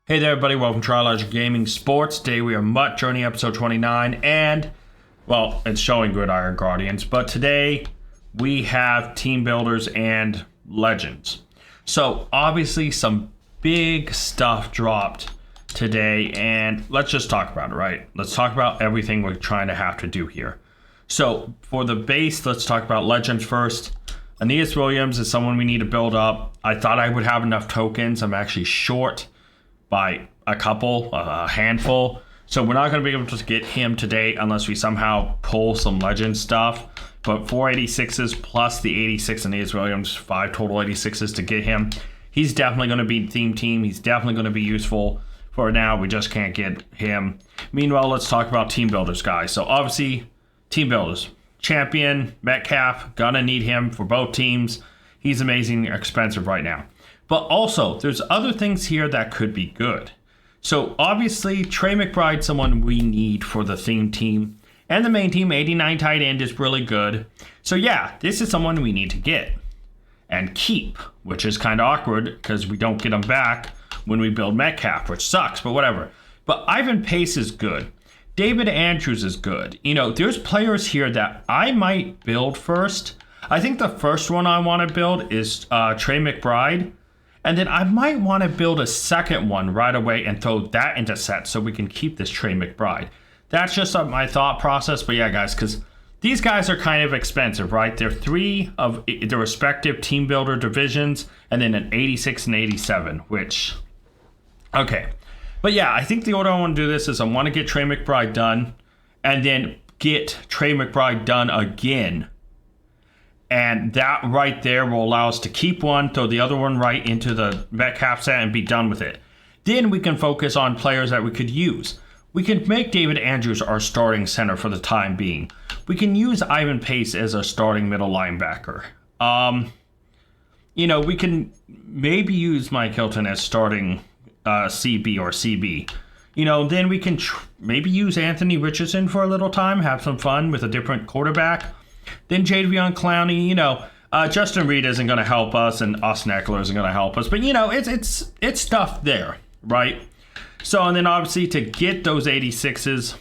Hey there, everybody. Welcome to Trilogy Gaming Sports. Today we are MUT Journey episode 29, and, well, it's showing Gridiron Guardians, but today we have Team Builders and Legends. So, obviously, some big stuff dropped today, and let's just talk about it, right? Let's talk about everything we're trying to have to do here. So, for the base, let's talk about Legends first. Aeneas Williams is someone we need to build up. I thought I would have enough tokens. I'm actually short by a handful. So we're not going to be able to get him today unless we somehow pull some legend stuff. But 4 86s plus the 86 Aeneas Williams, 5 total 86s to get him. He's definitely going to be theme team. He's definitely going to be useful. For now, we just can't get him. Meanwhile, let's talk about team builders, guys. So obviously, team builders. Champion, Metcalf, gonna need him for both teams. He's amazing, expensive right now. But also, there's other things here that could be good. So obviously, Trey McBride, someone we need for the theme team. And the main team, 89 tight end is really good. So yeah, this is someone we need to get and keep, which is kind of awkward because we don't get him back when we build Metcalf, which sucks, but whatever. But Ivan Pace is good. David Andrews is good. You know, there's players here that I might build first. I think the first one I want to build is Trey McBride. And then I might want to build a second one right away and throw that into set so we can keep this Trey McBride. That's just my thought process. But yeah, guys, because these guys are kind of expensive, right? They're 3 of the respective team builder divisions and then an 86 and 87, which, okay. But yeah, I think the order I want to do this is I want to get Trey McBride done and then get Trey McBride done again. And that right there will allow us to keep one, throw the other one right into the Metcalf set and be done with it. Then we can focus on players that we could use. We can make David Andrews our starting center for the time being. We can use Ivan Pace as our starting middle linebacker. We can maybe use Mike Hilton as starting CB or CB. Then we can maybe use Anthony Richardson for a little time, have some fun with a different quarterback. Then Jadeveon Clowney, Justin Reed isn't going to help us, and Austin Eckler isn't going to help us. But, it's stuff there, right? So, and then obviously to get those 86s,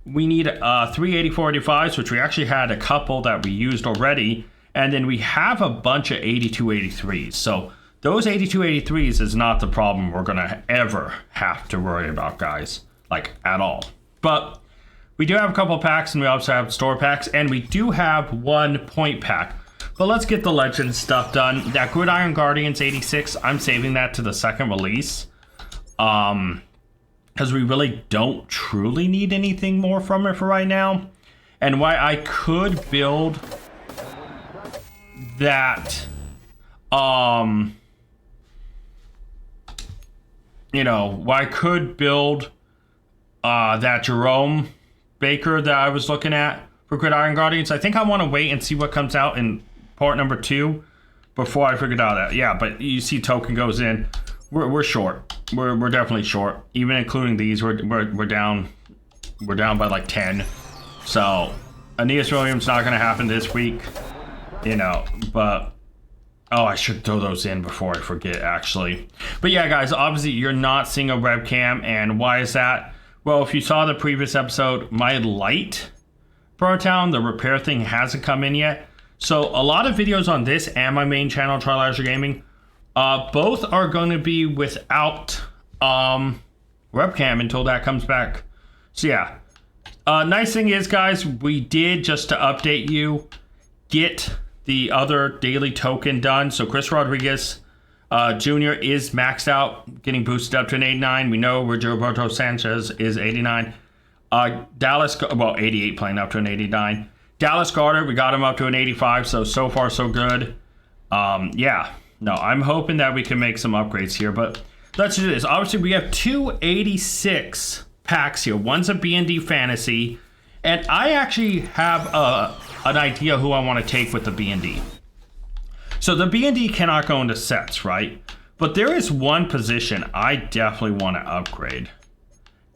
we need 3 84-85s, which we actually had a couple that we used already. And then we have a bunch of 82-83s. So those 82-83s is not the problem we're going to ever have to worry about, guys, like at all. But we do have a couple packs, and we also have store packs, and we do have 1 point pack. But let's get the legend stuff done. That Gridiron Guardians 86, I'm saving that to the second release. Because we really don't truly need anything more from it for right now. And why I could build that, why I could build that Jerome Baker that I was looking at for Gridiron Guardians. I think I want to wait and see what comes out in part number 2 before I figured out that. Yeah, but you see token goes in. We're short. We're definitely short. Even including these, we're down by like 10. So Aeneas Williams not gonna happen this week. But I should throw those in before I forget, actually. But yeah, guys, obviously you're not seeing a webcam, and why is that? Well, if you saw the previous episode, my light burnt out. The repair thing hasn't come in yet. So a lot of videos on this and my main channel, Trilogy Gaming, both are going to be without webcam until that comes back. So yeah. Nice thing is, guys, we did, just to update you, get the other daily token done. So Chris Rodriguez Jr. is maxed out, getting boosted up to an 89. We know Roberto Sanchez is 89. 88 playing up to an 89. Dallas Goedert, we got him up to an 85, so far so good. Yeah, no, I'm hoping that we can make some upgrades here, but let's do this. Obviously, we have 2 86 packs here. One's a B&D Fantasy, and I actually have an idea who I want to take with the B&D. So the B&D cannot go into sets, right? But there is one position I definitely want to upgrade,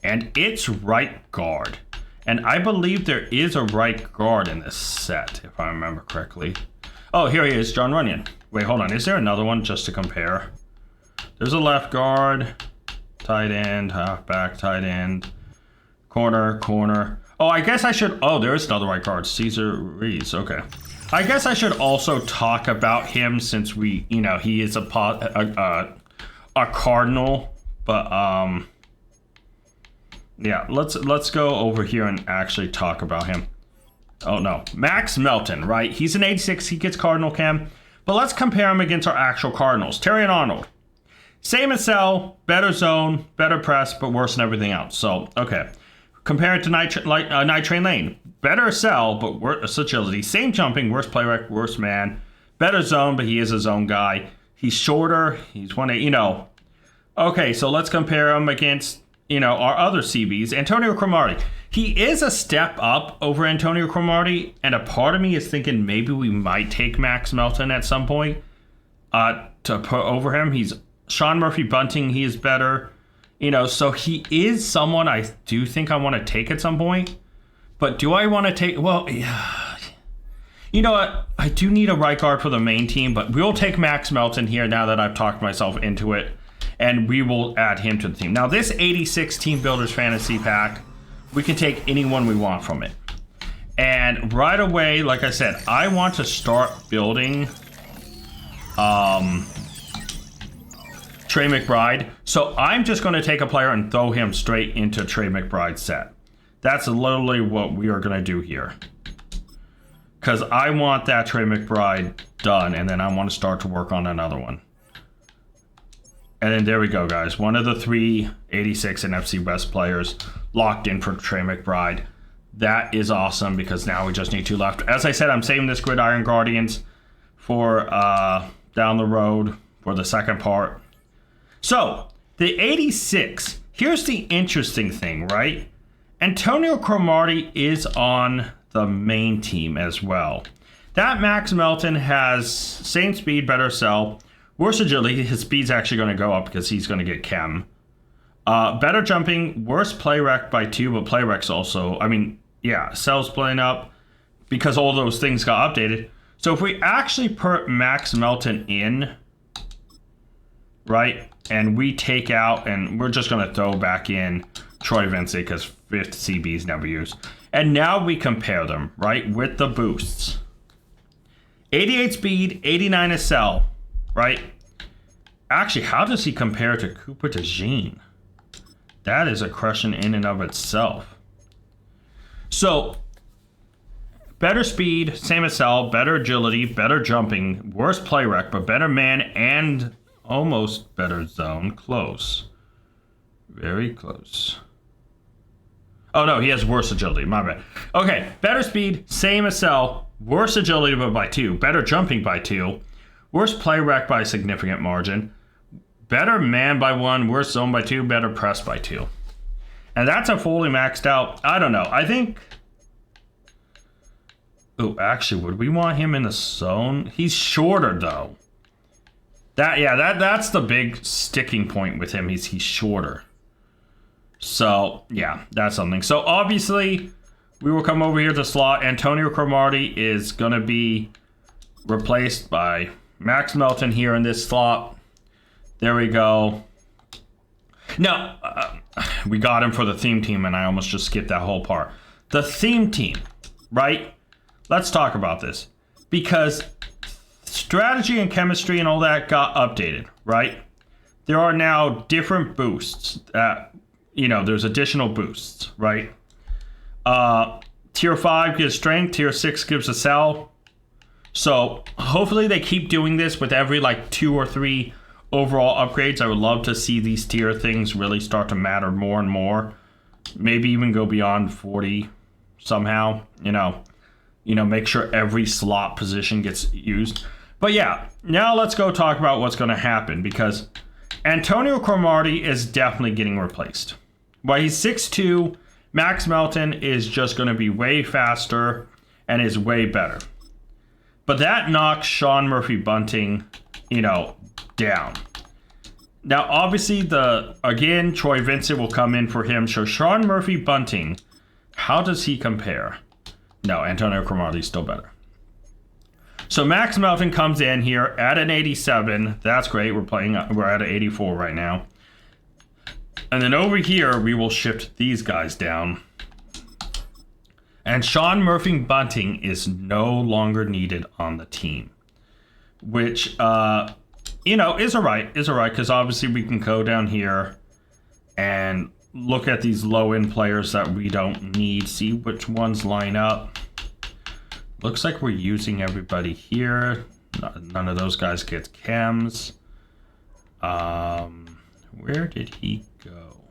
and it's right guard. And I believe there is a right guard in this set, if I remember correctly. Oh, here he is, John Runyon. Wait, hold on. Is there another one just to compare? There's a left guard. tight end, halfback, tight end, corner. Oh, I guess I should. Oh, there is another right guard, Cesar Ruiz. Okay. I guess I should also talk about him since he is a Cardinal. But yeah, let's go over here and actually talk about him. Oh no, Max Melton, right? He's an 86. He gets Cardinal chem. But let's compare him against our actual Cardinals. Terry and Arnold. Same as Cell, better zone, better press, but worse than everything else. So, okay. Compare it to Night Train Lane. Better Cell, but worse agility. Same jumping, worse play rec, worse man. Better zone, but he is a zone guy. He's shorter. He's 1'8", Okay, so let's compare him against, our other CBs. Antonio Cromartie. He is a step up over Antonio Cromartie, and a part of me is thinking maybe we might take Max Melton at some point to put over him. He's Sean Murphy Bunting. He is better. So he is someone I do think I want to take at some point. But do I want to take... Well, yeah. You know what? I do need a right guard for the main team, but we'll take Max Melton here now that I've talked myself into it. And we will add him to the team. Now, this 86 Team Builders Fantasy Pack, we can take anyone we want from it. And right away, like I said, I want to start building... Trey McBride. So I'm just going to take a player and throw him straight into Trey McBride's set. That's literally what we are going to do here. Because I want that Trey McBride done, and then I want to start to work on another one. And then there we go, guys. One of the 3 86 NFC West players locked in for Trey McBride. That is awesome because now we just need 2 left. As I said, I'm saving this Gridiron Guardians for down the road for the second part. So, the 86, here's the interesting thing, right? Antonio Cromartie is on the main team as well. That Max Melton has same speed, better cell, worse agility. His speed's actually going to go up because he's going to get chem. Better jumping, worse play rec by 2, but play rec's also, cell's playing up because all those things got updated. So if we actually put Max Melton in, right, and we take out, and we're just going to throw back in Troy Vincent because 5th CB's never used. And now we compare them, right, with the boosts. 88 speed, 89 is cell, right? Actually, how does he compare to Cooper DeJean? That is a question in and of itself. So, better speed, same as cell, better agility, better jumping, worse play rec, but better man and almost better zone. Close. Very close. Oh, no, he has worse agility. My bad. Okay, better speed, same as cell, worse agility but by 2, better jumping by 2, worse play rec by a significant margin, better man by 1, worse zone by 2, better press by 2. And that's a fully maxed out. I don't know. I think... Oh, actually, would we want him in the zone? He's shorter, though. That's the big sticking point with him. He's shorter. So, yeah, that's something. So, obviously, we will come over here to slot. Antonio Cromartie is going to be replaced by Max Melton here in this slot. There we go. Now, we got him for the theme team, and I almost just skipped that whole part. The theme team, right? Let's talk about this. Because strategy and chemistry and all that got updated, right? There are now different boosts. There's additional boosts, right? Tier 5 gives strength. Tier 6 gives a cell. So hopefully they keep doing this with every 2 or 3 overall upgrades. I would love to see these tier things really start to matter more and more. Maybe even go beyond 40 somehow. Make sure every slot position gets used. But yeah, now let's go talk about what's going to happen because Antonio Cromartie is definitely getting replaced. While he's 6'2", Max Melton is just going to be way faster and is way better. But that knocks Sean Murphy Bunting, down. Now, obviously, Troy Vincent will come in for him. So Sean Murphy Bunting, how does he compare? No, Antonio Cromartie is still better. So Max Melton comes in here at an 87. That's great. We're at an 84 right now. And then over here, we will shift these guys down. And Sean Murphy Bunting is no longer needed on the team. Which, you know, is alright. Because obviously we can go down here and look at these low-end players that we don't need. See which ones line up. Looks like we're using everybody here. None of those guys get chems. Where did he go?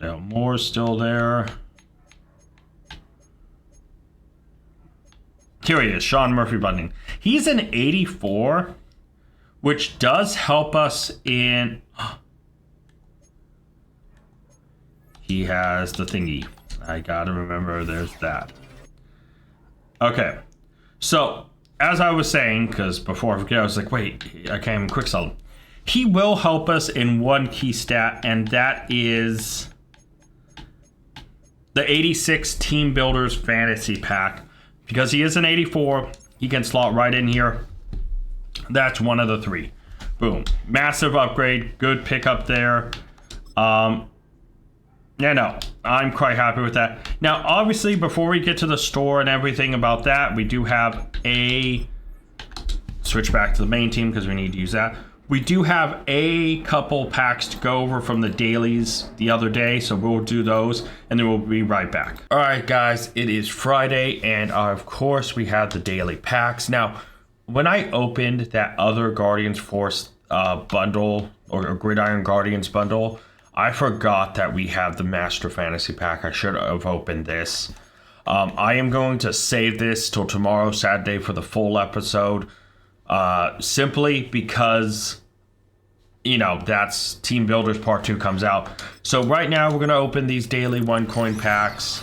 Dale Moore's still there. Here he is, Sean Murphy Bunting. He's an 84, which does help us in... He has the thingy. I gotta remember there's that. Okay. So, as I was saying, because before I forget, I was like, wait, I can't even quick sell him. He will help us in one key stat, and that is the 86 Team Builders Fantasy Pack. Because he is an 84, he can slot right in here. That's one of the three. Boom. Massive upgrade. Good pickup there. Yeah, no, I'm quite happy with that. Now, obviously, before we get to the store and everything about that, we do have a... Switch back to the main team because we need to use that. We do have a couple packs to go over from the dailies the other day, so we'll do those, and then we'll be right back. All right, guys, it is Friday, and of course, we have the daily packs. Now, when I opened that other Guardians Force bundle, or Gridiron Guardians bundle, I forgot that we have the Master Fantasy Pack. I should have opened this. I am going to save this till tomorrow, Saturday, for the full episode. Simply because, you know, that's Team Builders Part 2 comes out. So right now we're going to open these daily 1 coin packs.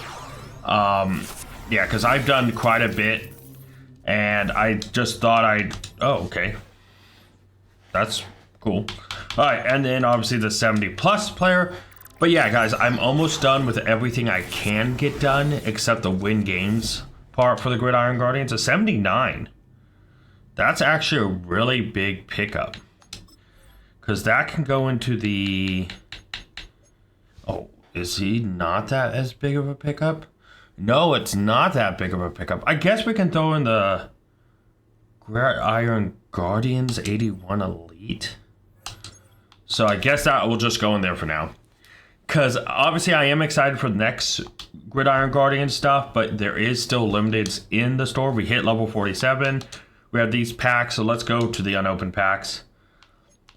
Yeah, because I've done quite a bit. And I just thought oh, okay. That's cool. All right, and then obviously the 70 plus player. But yeah, guys, I'm almost done with everything I can get done except the win games part for the Gridiron Guardians. A 79. That's actually a really big pickup. Because that can go into the... Oh, is he not that as big of a pickup? No, it's not that big of a pickup. I guess we can throw in the Gridiron Guardians 81 Elite. So I guess that will just go in there for now. Because obviously I am excited for the next Gridiron Guardian stuff, but there is still limiteds in the store. We hit level 47. We have these packs, so let's go to the unopened packs.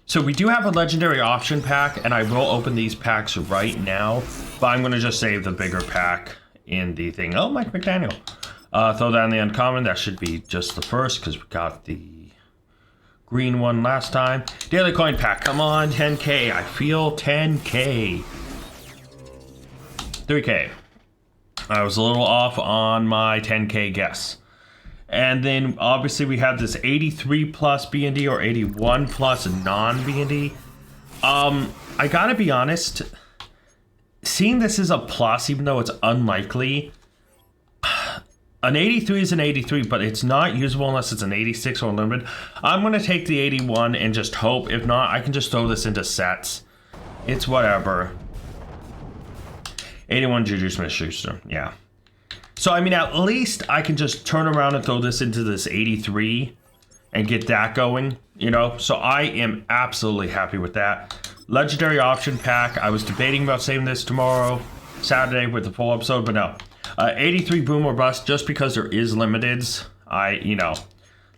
So we do have a legendary option pack, and I will open these packs right now, but I'm going to just save the bigger pack in the thing. Oh, Mike McDaniel. Throw that in the uncommon. That should be just the first, because we got the green one last time. Daily coin pack. Come on, 10K. I feel 10K. 3K. I was a little off on my 10K guess. And then obviously we have this 83 plus B&D or 81 plus non-B&D. I gotta be honest, seeing this as a plus, even though it's unlikely, an 83 is an 83, but it's not usable unless it's an 86 or limited. I'm gonna take the 81 and just hope. If not, I can just throw this into sets. It's whatever. 81 Juju Smith-Schuster, yeah. So, I mean, at least I can just turn around and throw this into this 83 and get that going, you know? So I am absolutely happy with that. Legendary option pack. I was debating about saving this tomorrow, Saturday, with the full episode, but no. 83 boom or bust, just because there is limiteds. You know,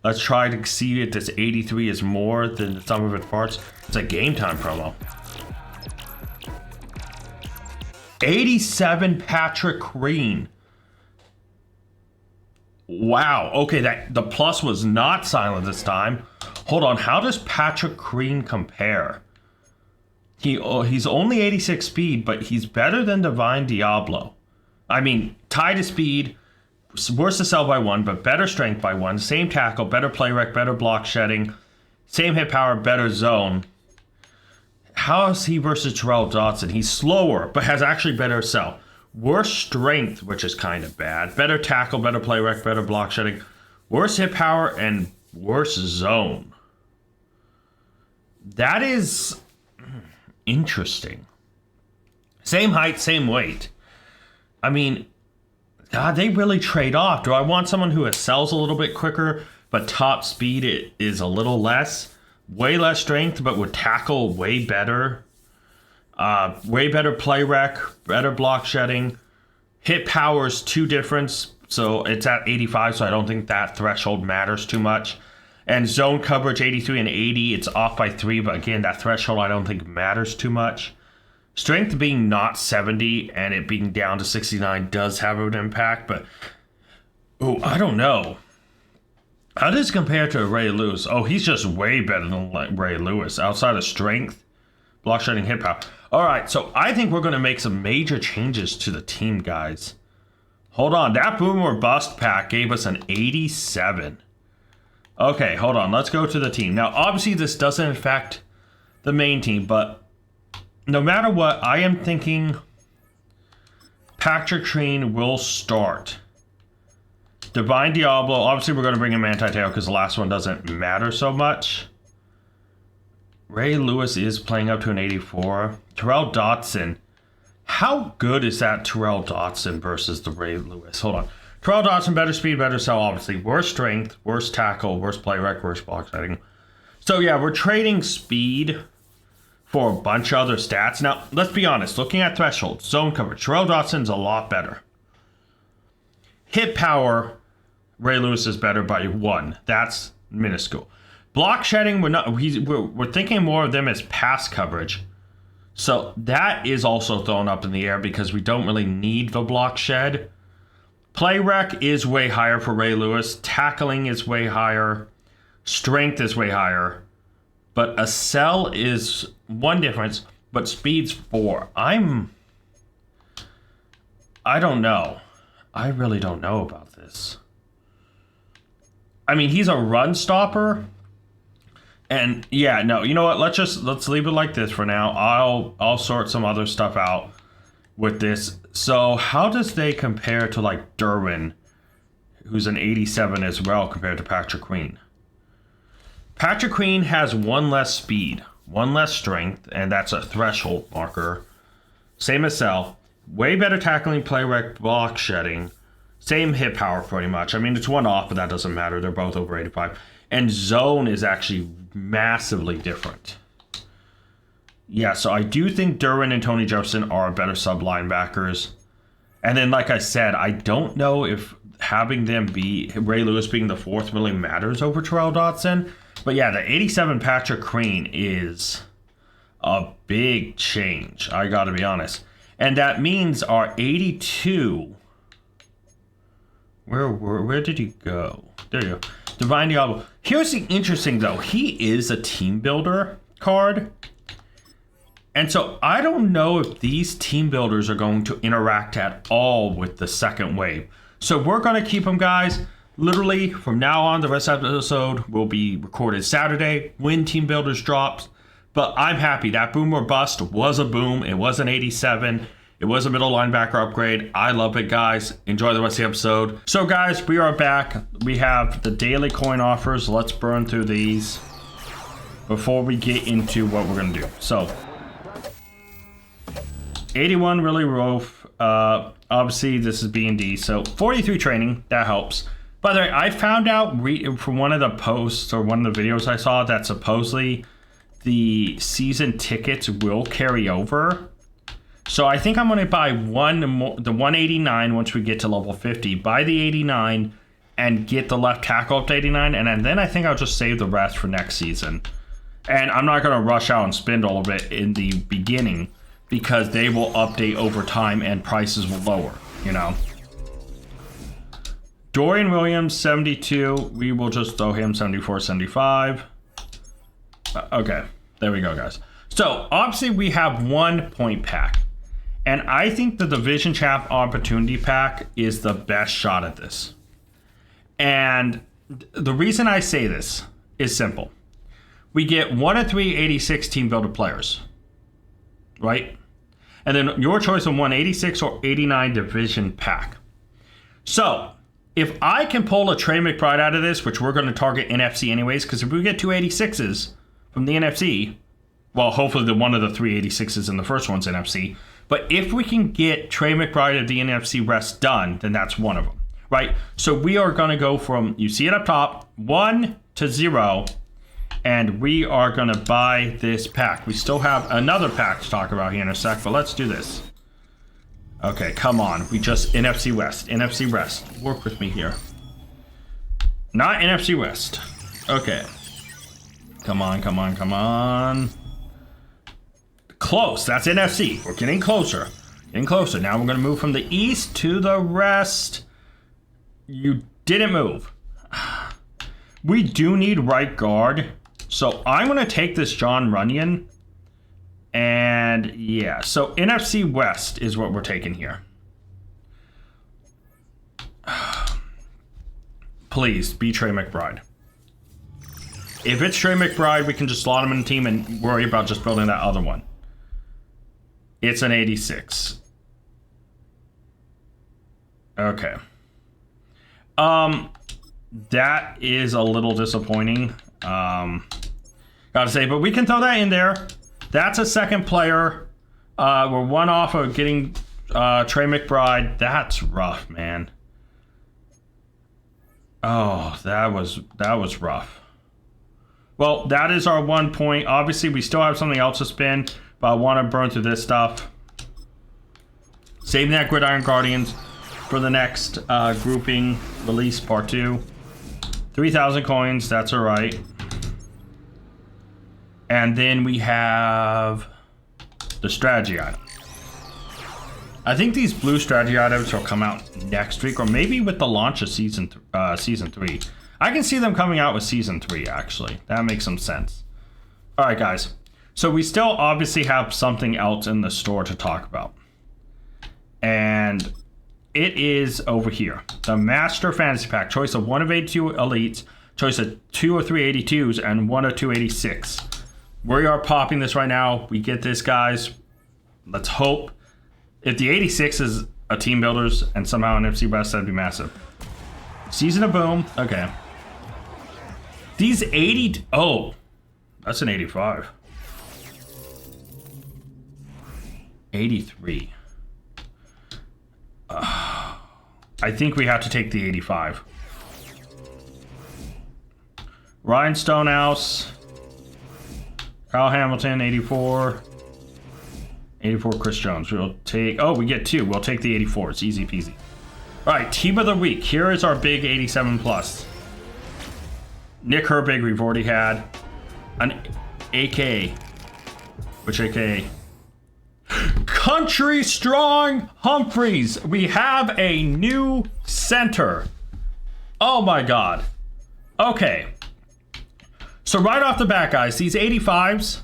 let's try to see if this 83 is more than the sum of its parts. It's a game time promo. 87 Patrick Green. Wow, okay, the plus was not silent this time. Hold on, how does Patrick Green compare? He's only 86 speed, but he's better than Divine Diablo. I mean, tied to speed, worse to sell by 1, but better strength by 1. Same tackle, better play rec, better block shedding. Same hit power, better zone. How is he versus Terrell Dodson? He's slower, but has actually better sell. Worse strength, which is kind of bad. Better tackle, better play rec, better block shedding. Worse hit power, and worse zone. That is... interesting. Same height, same weight. I mean, God, they really trade off. Do I want someone who excels a little bit quicker, but top speed is a little less? Way less strength, but would tackle way better. Way better play rec, better block shedding. Hit power is too different, so it's at 85, so I don't think that threshold matters too much. And zone coverage 83 and 80, it's off by 3, but again, that threshold I don't think matters too much. Strength being not 70 and it being down to 69 does have an impact, but I don't know. How does it compare to Ray Lewis? Oh, he's just way better than Ray Lewis outside of strength, block shedding, hit power. All right, so I think we're going to make some major changes to the team, guys. Hold on, that boom or bust pack gave us an 87. Okay, hold on, let's go to the team. Now, obviously, this doesn't affect the main team, but no matter what, I am thinking Patrick Queen will start. Divine Diablo, obviously we're going to bring him Anti-Tail because the last one doesn't matter so much. Ray Lewis is playing up to an 84. Terrell Dotson. How good is that Terrell Dotson versus the Ray Lewis? Hold on. Terrell Dotson, better speed, better sell, obviously. Worse strength, worse tackle, worse play rec, worse block setting. So yeah, we're trading speed for a bunch of other stats. Now, let's be honest. Looking at thresholds, zone coverage, Terrell Dotson's a lot better. Hit power, Ray Lewis is better by 1. That's minuscule. Block shedding, we're thinking more of them as pass coverage. So that is also thrown up in the air because we don't really need the block shed. Play rec is way higher for Ray Lewis. Tackling is way higher. Strength is way higher. But a cell is 1 difference, but speed's 4. I don't know. I really don't know about this. I mean, he's a run stopper. And yeah, no, you know what? Let's leave it like this for now. I'll sort some other stuff out with this. So how does they compare to like Derwin, who's an 87 as well, compared to Patrick Queen? Patrick Queen has 1 less speed, 1 less strength, and that's a threshold marker. Same as Cell. Way better tackling, play rec, block shedding. Same hit power pretty much. I mean, it's 1 off, but that doesn't matter. They're both over 85. And zone is actually massively different. Yeah, so I do think Derwin and Tony Jefferson are better sub linebackers. And then, like I said, I don't know if having them be Ray Lewis being the 4th really matters over Terrell Dotson. But yeah, the 87 Patrick Queen is a big change. I got to be honest. And that means our 82. Where did he go? There you go. Divine Diablo. Here's the interesting though. He is a team builder card. And so I don't know if these team builders are going to interact at all with the second wave. So we're going to keep them, guys. Literally from now on, the rest of the episode will be recorded Saturday when team builders drops. But I'm happy. That boom or bust was a boom. It was an 87. It was a middle linebacker upgrade. I love it, guys. Enjoy the rest of the episode. So, guys, we are back. We have the daily coin offers. Let's burn through these before we get into what we're going to do. So, 81 really rough. Obviously, this is B&D. So, 43 training. That helps. By the way, I found out from one of the posts or one of the videos I saw that supposedly the season tickets will carry over. So I think I'm going to buy the 189 once we get to level 50. Buy the 89 and get the left tackle up to 89. And then I think I'll just save the rest for next season. And I'm not going to rush out and spend all of it in the beginning because they will update over time and prices will lower, you know. Dorian Williams, 72. We will just throw him 74, 75. Okay, there we go, guys. So obviously we have 1 point pack. And I think the Division Champ Opportunity Pack is the best shot at this. And the reason I say this is simple. We get 1 of 3 86 team builder players, right? And then your choice of 186 or 89 Division Pack. So if I can pull a Trey McBride out of this, which we're going to target NFC anyways, because if we get 2 86s from the NFC, Well, hopefully the one of the 386s in the first one's NFC. But if we can get Trey McBride of the NFC West done, then that's one of them, right? So we are going to go from, you see it up top, 1 to 0, and we are going to buy this pack. We still have another pack to talk about here in a sec, but let's do this. Okay, come on. We just, NFC West, NFC West. Work with me here. Not NFC West. Okay. Come on, come on, come on. Close. That's NFC. We're getting closer. Getting closer. Now we're going to move from the East to the rest. You didn't move. We do need right guard. So I'm going to take this John Runyon. And yeah, so NFC West is what we're taking here. Please be Trey McBride. If it's Trey McBride, we can just slot him in the team and worry about just building that other one. It's an 86. Okay. That is a little disappointing. Gotta say, but we can throw that in there. That's a second player. We're one off of getting Trey McBride. That's rough, man. Oh, that was rough. Well, that is our 1 point. Obviously, we still have something else to spin, but I want to burn through this stuff. Saving that Gridiron Guardians for the next grouping release part 2. 3,000 coins, that's all right. And then we have the strategy item. I think these blue strategy items will come out next week, or maybe with the launch of season 3. I can see them coming out with season 3, actually. That makes some sense. All right, guys. So we still obviously have something else in the store to talk about. And it is over here. The Master Fantasy Pack. Choice of 1 of 82 Elites. Choice of 2 of 382s and 1 of 286. We are popping this right now. We get this, guys. Let's hope. If the 86 is a Team Builders and somehow an NFC West, that'd be massive. Season of Boom. Okay. These 80... Oh. That's an 85. 83. I think we have to take the 85. Ryan Stonehouse. Kyle Hamilton, 84. 84 Chris Jones. We'll take... Oh, we get 2. We'll take the 84. It's easy peasy. All right, Team of the Week. Here is our big 87 plus. Nick Herbig, we've already had. An AK. Which AK? Country Strong Humphreys. We have a new center. Oh my God. Okay. So right off the bat, guys, these 85s,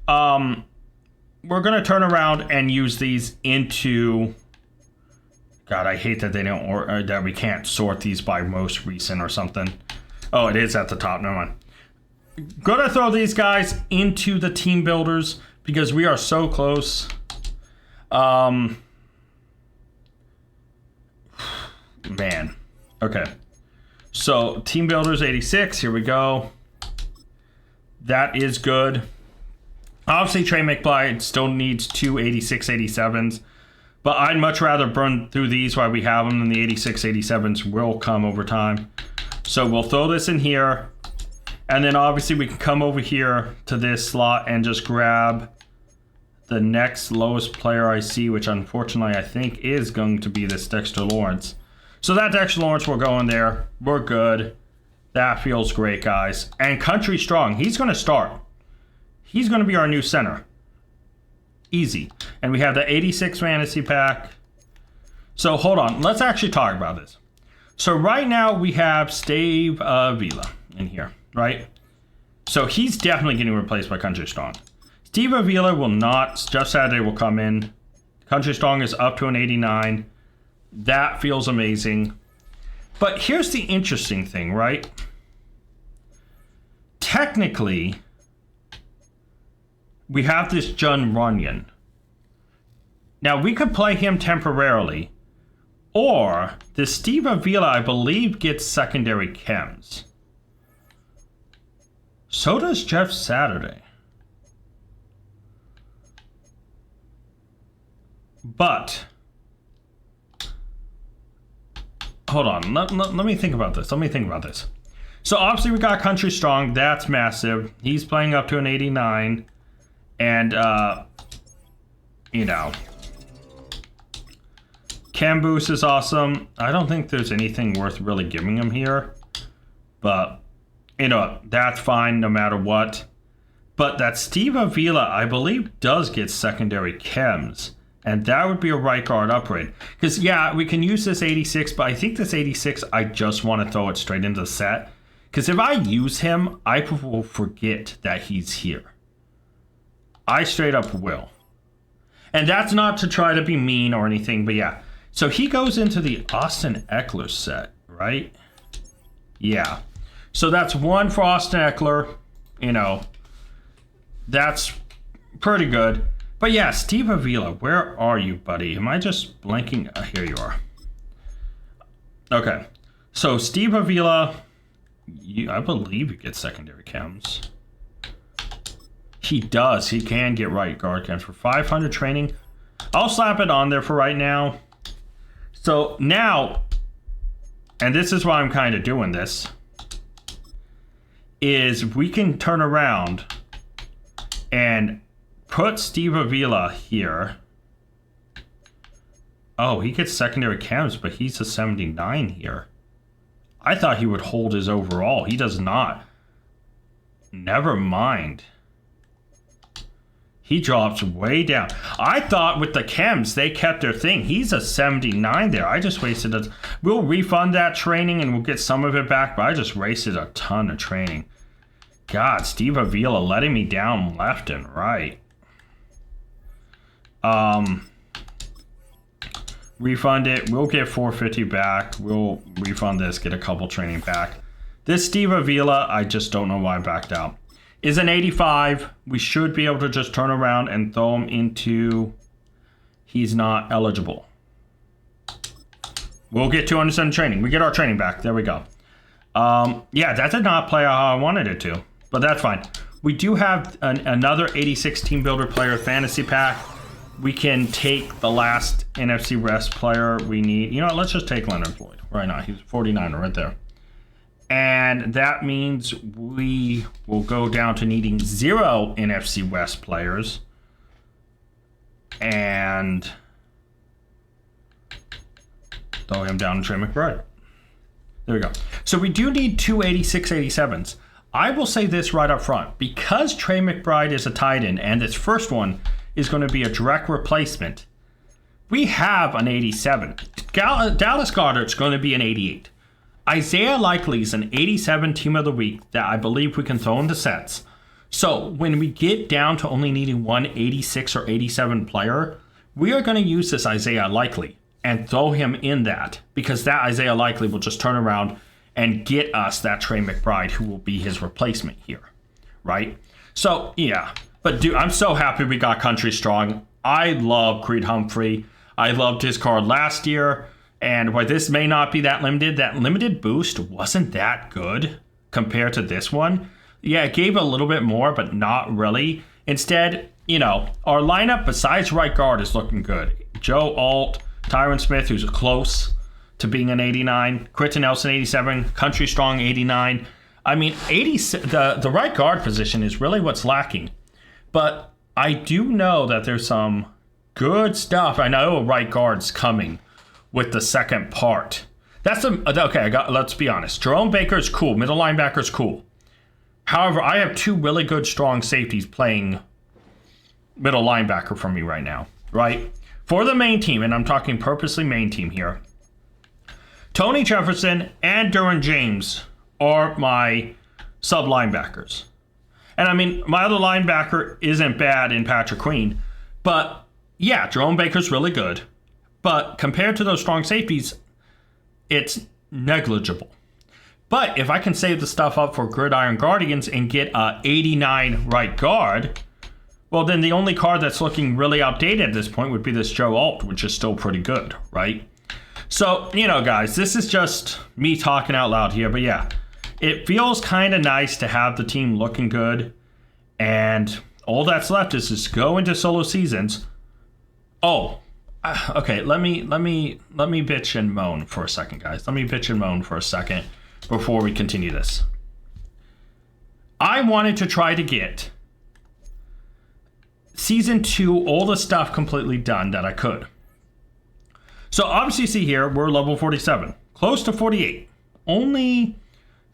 we're going to turn around and use these into... God, I hate that they don't, or that we can't sort these by most recent or something. Oh, it is at the top. Never mind. Gonna throw these guys into the Team Builders because we are so close. Man. Okay. So, Team Builders 86. Here we go. That is good. Obviously, Trey McBride still needs 2 86, 87s. But I'd much rather burn through these while we have them, and the 86, 87s will come over time. So we'll throw this in here. And then obviously we can come over here to this slot and just grab the next lowest player I see, which unfortunately I think is going to be this Dexter Lawrence. So that Dexter Lawrence will go in there. We're good. That feels great, guys. And Country Strong, he's going to start. He's going to be our new center. Easy. And we have the 86 fantasy pack. So hold on. Let's actually talk about this. So right now we have Steve Avila in here, right? So he's definitely getting replaced by Country Strong. Steve Avila will not. Jeff Saturday will come in. Country Strong is up to an 89. That feels amazing. But here's the interesting thing, right? Technically, we have this John Runyon. Now, we could play him temporarily, or this Steve Avila, I believe, gets secondary chems. So does Jeff Saturday. But hold on. Let me think about this. So obviously we got Country Strong. That's massive. He's playing up to an 89. And, Cam Boost is awesome. I don't think there's anything worth really giving him here. But, that's fine no matter what. But that Steve Avila, I believe, does get secondary chems. And that would be a right guard upgrade. Because, yeah, we can use this 86, but I think this 86, I just want to throw it straight into the set. Because if I use him, I will forget that he's here. I straight up will. And that's not to try to be mean or anything, but yeah. So he goes into the Austin Eckler set, right? Yeah. So that's one for Austin Eckler. That's pretty good. But yeah, Steve Avila, where are you, buddy? Am I just blanking? Here you are. Okay. So Steve Avila, I believe you get secondary chems. He does. He can get right guard chems for 500 training. I'll slap it on there for right now. So now, and this is why I'm kind of doing this, is we can turn around and put Steve Avila here. Oh, he gets secondary chems, but he's a 79 here. I thought he would hold his overall. He does not. Never mind. He drops way down. I thought with the chems, they kept their thing. He's a 79 there. I just wasted a... We'll refund that training and we'll get some of it back, but I just wasted a ton of training. God, Steve Avila letting me down left and right. Refund it. We'll get 450 back. We'll refund this, get a couple training back. This Steve Avila, I just don't know why I backed out. Is an 85. We should be able to just turn around and throw him into... He's not eligible. We'll get 207 training. We get our training back. There we go. Yeah, that did not play how I wanted it to, but that's fine. We do have another 86 Team Builder player fantasy pack. We can take the last NFC West player we need. You know what? Let's just take Leonard Floyd right now. He's 49er right there. And that means we will go down to needing 0 NFC West players. And throw him down to Trey McBride. There we go. So we do need 2 86-87s. I will say this right up front. Because Trey McBride is a tight end and this first one is going to be a direct replacement, we have an 87. Dallas Goedert's going to be an 88. Isaiah Likely's an 87 team of the week that I believe we can throw into sets. So when we get down to only needing one 86 or 87 player, we are going to use this Isaiah Likely and throw him in that, because that Isaiah Likely will just turn around and get us that Trey McBride, who will be his replacement here, right? So yeah, but dude, I'm so happy we got Country Strong. I love Creed Humphrey. I loved his card last year. And while this may not be that limited boost wasn't that good compared to this one. Yeah, it gave a little bit more, but not really. Instead, our lineup besides right guard is looking good. Joe Alt, Tyron Smith, who's close to being an 89, Quentin Nelson 87, Country Strong 89. I mean, the right guard position is really what's lacking. But I do know that there's some good stuff. I know a right guard's coming with the second part. Let's be honest. Jerome Baker's cool. Middle linebacker's cool. However, I have 2 really good strong safeties playing middle linebacker for me right now, right? For the main team, and I'm talking purposely main team here, Tony Jefferson and Derwin James are my sub linebackers. And I mean, my other linebacker isn't bad in Patrick Queen, but yeah, Jerome Baker's really good. But compared to those strong safeties, it's negligible. But if I can save the stuff up for Gridiron Guardians and get a 89 right guard, well, then the only card that's looking really outdated at this point would be this Joe Alt, which is still pretty good, right? So, guys, this is just me talking out loud here. But yeah, it feels kind of nice to have the team looking good. And all that's left is just go into solo seasons. Oh, Okay, let me bitch and moan for a second, guys. Let me bitch and moan for a second before we continue this. I wanted to try to get Season 2, all the stuff completely done that I could. So obviously you see here, we're level 47. Close to 48. Only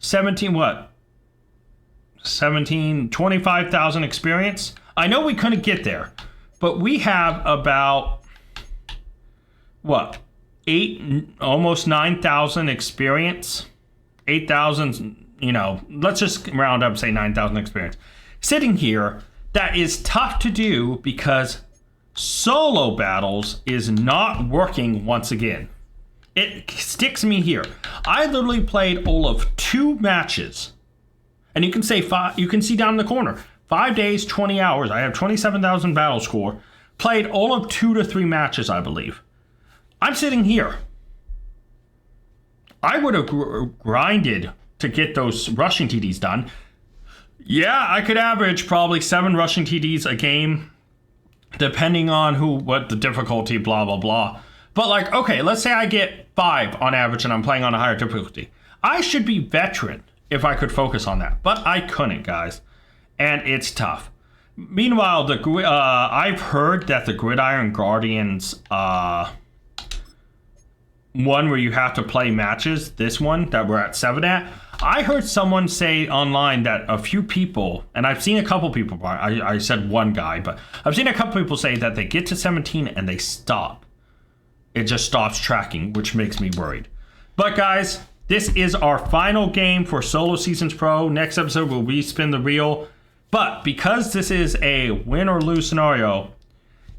25,000 experience. I know we couldn't get there, but we have about, what, almost 9,000 experience. 8,000, let's just round up and say 9,000 experience. Sitting here, that is tough to do because solo battles is not working once again. It sticks me here. I literally played all of 2 matches. And you can say you can see down in the corner, 5 days, 20 hours. I have 27,000 battle score. Played all of 2 to 3 matches, I believe. I'm sitting here. I would have grinded to get those rushing TDs done. Yeah, I could average probably 7 rushing TDs a game, depending on what the difficulty, blah, blah, blah. But like, okay, let's say I get 5 on average and I'm playing on a higher difficulty. I should be veteran if I could focus on that, but I couldn't, guys. And it's tough. Meanwhile, I've heard that the Gridiron Guardians one where you have to play matches, this one that we're at 7 at, I heard someone say online that a few people, and I've seen a couple people, I said one guy, but I've seen a couple people say that they get to 17 and they stop. It just stops tracking, which makes me worried. But guys, this is our final game for Solo Seasons Pro. Next episode will respin the reel. But because this is a win or lose scenario,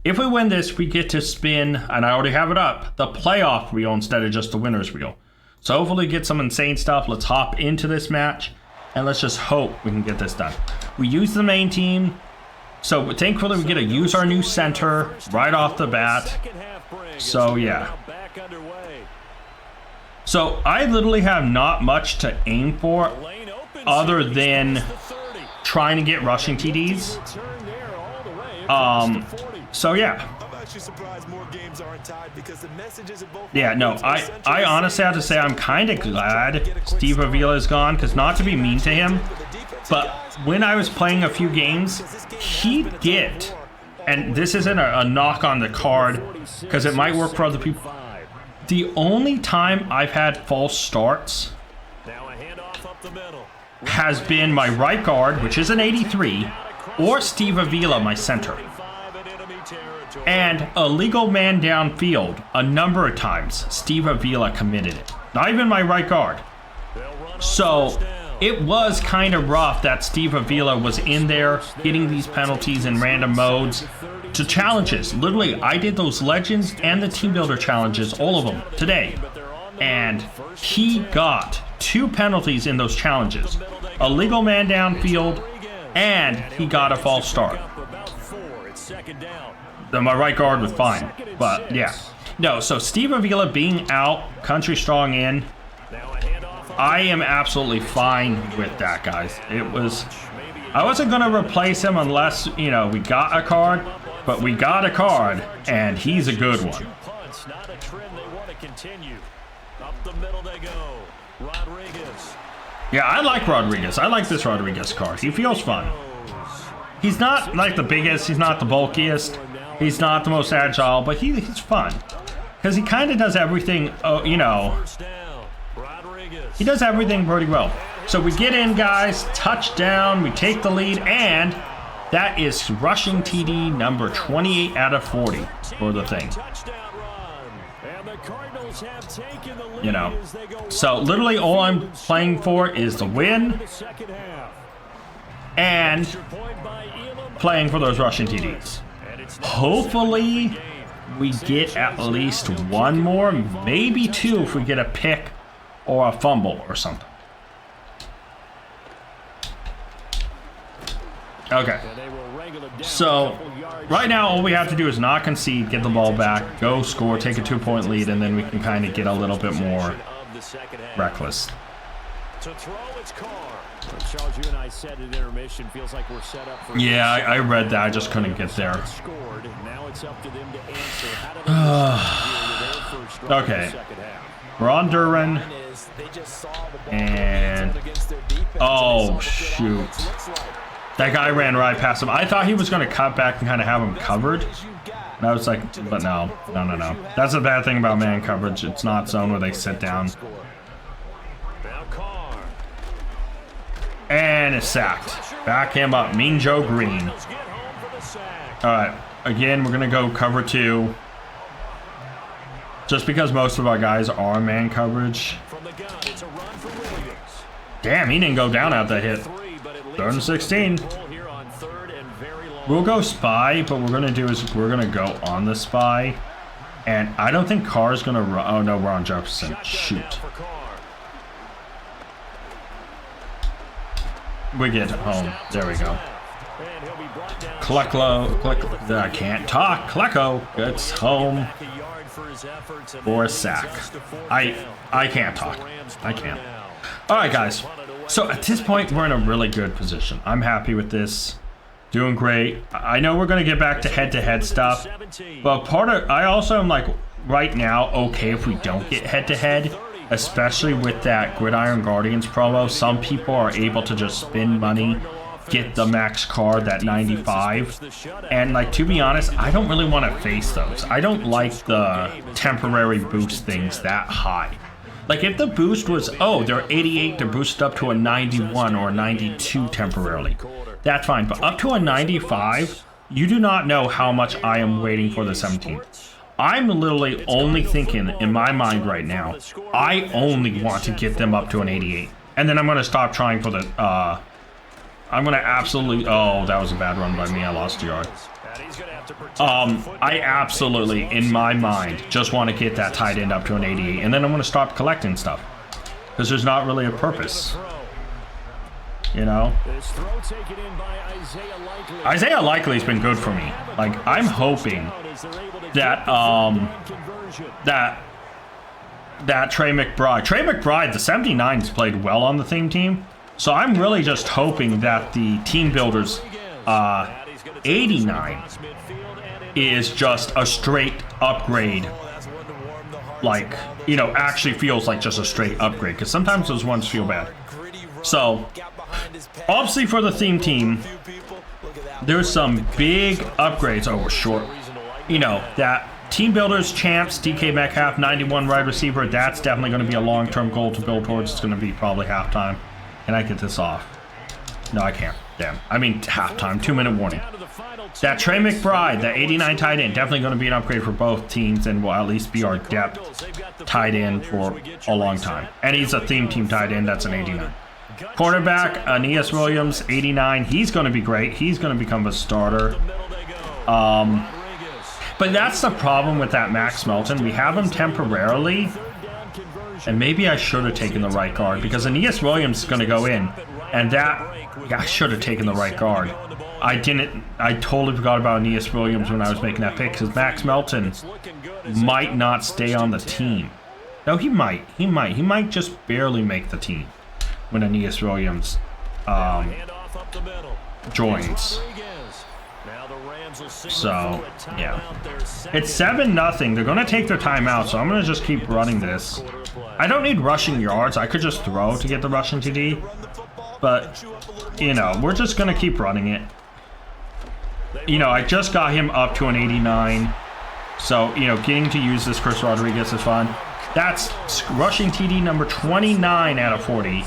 if we win this, we get to spin, and I already have it up, the playoff reel instead of just the winner's reel. So hopefully get some insane stuff. Let's hop into this match, and let's just hope we can get this done. We use the main team, so thankfully we get to use our new center right off the bat. So yeah. So I literally have not much to aim for other than trying to get rushing TDs. So yeah. Yeah, no, I honestly have to say I'm kind of glad Steve Avila is gone, because not to be mean to him, but when I was playing a few games, he'd get, and this isn't a knock on the card, because it might work for other people, the only time I've had false starts has been my right guard, which is an 83, or Steve Avila, my center. And a legal man downfield, a number of times, Steve Avila committed it. Not even my right guard. So it was kind of rough that Steve Avila was in there getting these penalties in random modes to challenges. Literally, I did those Legends and the Team Builder challenges, all of them, today. And he got 2 penalties in those challenges. A legal man downfield, and he got a false start. My right guard was fine, but yeah. No, so Steve Avila being out, Country Strong in, I am absolutely fine with that, guys. I wasn't going to replace him unless, we got a card, but we got a card, and he's a good one. Yeah, I like Rodriguez. I like this Rodriguez card. He feels fun. He's not like the biggest, he's not the bulkiest. He's not the most agile, but he's fun. Because he kind of does everything, he does everything pretty well. So we get in, guys, touchdown, we take the lead, and that is rushing TD number 28 out of 40 for the thing. So literally all I'm playing for is the win and playing for those rushing TDs. Hopefully we get at least 1 more, maybe 2 if we get a pick or a fumble or something. Okay. So right now all we have to do is not concede, get the ball back, go score, take a 2-point lead, and then we can kind of get a little bit more reckless. To throw, it's Carr. Charles, you and I said at intermission, feels like we're set up for. Yeah, I read that. I just couldn't get there. Scored. Now it's up to them to answer. Okay. We're on Duran. And oh shoot. That guy ran right past him. I thought he was going to cut back and kind of have him covered. And I was like, but no. That's the bad thing about man coverage. It's not zone where they sit down. And it's sacked. Back him up. Mean Joe Green. Alright. Again, we're going to go cover 2. Just because most of our guys are man coverage. Damn, he didn't go down at the hit. 3rd and 16. We'll go spy, but what we're going to do is we're going to go on the spy. And I don't think Carr's going to run. Oh, no, we're on Jefferson. Shoot. We get home. There we go. I can't talk. Klecko gets home for a sack. I can't talk. I can't. All right, guys. So at this point, we're in a really good position. I'm happy with this. Doing great. I know we're going to get back to head-to-head stuff, but I also am like right now okay if we don't get head-to-head. Especially with that Gridiron Guardians promo, some people are able to just spend money, get the max card, that 95. And like, to be honest, I don't really want to face those. I don't like the temporary boost things that high. Like if the boost was, oh, they're 88, they're boosted up to a 91 or a 92 temporarily. That's fine, but up to a 95, you do not know how much I am waiting for the 17. I'm literally only thinking in my mind right now, I only want to get them up to an 88. And then I'm going to stop trying for the, I'm going to absolutely, oh, that was a bad run by me. I lost a yard. I absolutely, in my mind, just want to get that tight end up to an 88. And then I'm going to stop collecting stuff. Because there's not really a purpose. You know? Isaiah Likely's been good for me. Like, I'm hoping that that Trey McBride, the 79's played well on the theme team. So I'm really just hoping that the team builders 89 is just a straight upgrade. Like, you know, actually feels like just a straight upgrade, because sometimes those ones feel bad. So obviously for the theme team, there's some big upgrades. Oh, we're short. You know, that team builders, champs, DK Metcalf, 91 wide receiver, that's definitely going to be a long-term goal to build towards. It's going to be probably halftime. Can I get this off? No, I can't. Damn. I mean, halftime, 2-minute warning. That Trey McBride, that 89 tight end, definitely going to be an upgrade for both teams and will at least be our depth tight end for a long time. And he's a theme team tight end, that's an 89. Cornerback, Aeneas Williams, 89. He's going to be great. He's going to become a starter. But that's the problem with that Max Melton. We have him temporarily. And maybe I should have taken the right guard, because Aeneas Williams is going to go in. And that, yeah, I should have taken the right guard. I totally forgot about Aeneas Williams when I was making that pick, because Max Melton might not stay on the team. No, he might. He might just barely make the team when Aeneas Williams joins. So, yeah. It's 7-0. They're going to take their timeout, so I'm going to just keep running this. I don't need rushing yards. I could just throw to get the rushing TD. But, you know, we're just going to keep running it. You know, I just got him up to an 89. So, you know, getting to use this Chris Rodriguez is fun. That's rushing TD number 29 out of 40.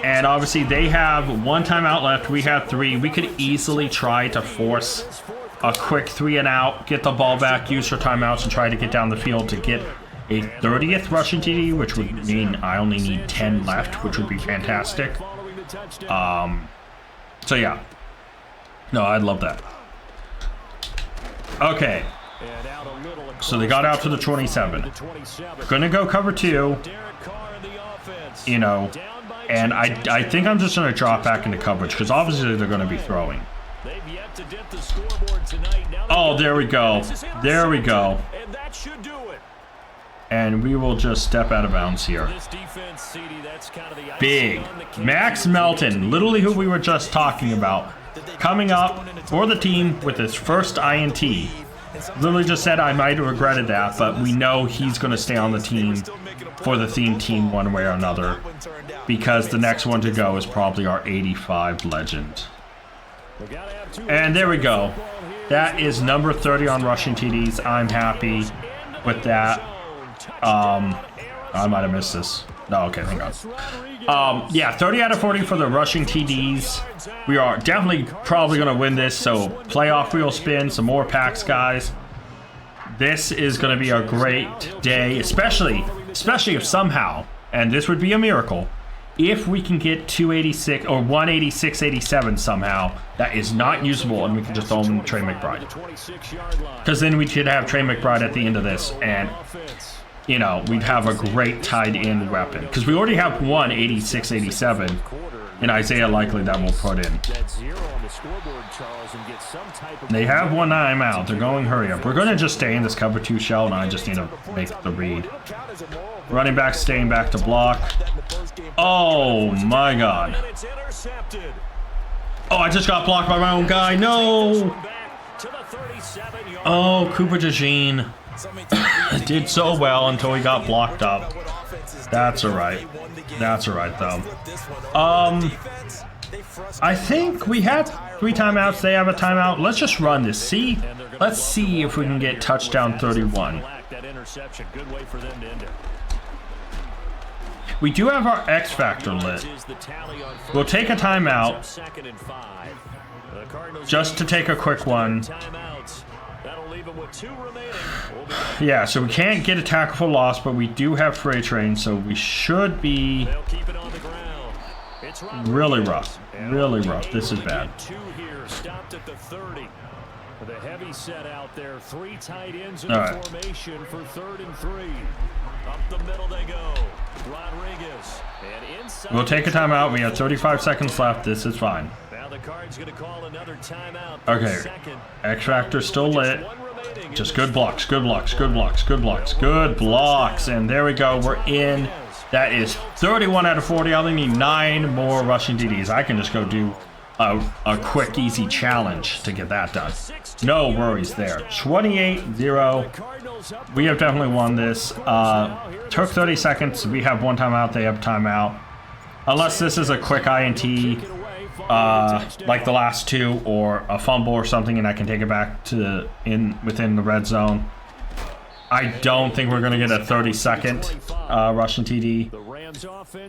And obviously they have 1 timeout left. We have 3. We could easily try to force a quick 3-and-out, get the ball back, use our timeouts, and try to get down the field to get a 30th rushing TD, which would mean I only need 10 left, which would be fantastic. So yeah. No, I'd love that. Okay. So they got out to the 27. Gonna go cover 2. You know. And I think I'm just going to drop back into coverage, because obviously they're going to be throwing. Oh, there we go. There we go. And we will just step out of bounds here. Big. Max Melton, literally who we were just talking about, coming up for the team with his first INT. Literally just said I might have regretted that, but we know he's going to stay on the team for the theme team one way or another, because the next one to go is probably our 85 legend. And there we go. That is number 30 on rushing TDs. I'm happy with that. I might have missed this. No, okay, thank God. Yeah, 30 out of 40 for the rushing TDs. We are definitely probably going to win this, so playoff wheel spin, some more packs, guys. This is going to be a great day, especially if somehow, and this would be a miracle, if we can get 286 or 186.87 somehow, that is not usable, and we can just throw them to Trey McBride. Because then we should have Trey McBride at the end of this, and you know, we'd have a great tied in weapon. Because we already have one 86-87, and Isaiah likely that we'll put in. They have one timeout. They're going hurry up. We're going to just stay in this cover 2 shell, and I just need to make the read. Running back staying back to block. Oh my God. Oh, I just got blocked by my own guy. No. Oh, Cooper DeJean did so well until he got blocked up. That's alright. That's alright though. I think we had 3 timeouts. They have a timeout. Let's just run this. Let's see if we can get touchdown 31. We do have our X Factor lit. We'll take a timeout just to take a quick one. Yeah, so we can't get a tackle for loss, but we do have freight train, so we should be really rough. Really rough. This is bad. The heavy set out there, 3 tight ends in formation for 3rd and 3. Up the middle they go. Rodriguez. And inside. We'll take a timeout. We have 35 seconds left. This is fine. Now the Card's going to call another timeout. Okay. X Factor still lit. Just good blocks, good blocks, good blocks, good blocks, good blocks. And there we go. We're in. That is 31 out of 40. I only need 9 more rushing TDs. I can just go do a quick, easy challenge to get that done. No worries there. 28-0. We have definitely won this. Took 30 seconds. We have 1 timeout. They have timeout. Unless this is a quick INT, like the last 2, or a fumble or something, and I can take it back to within the red zone. I don't think we're going to get a 30-second Russian TD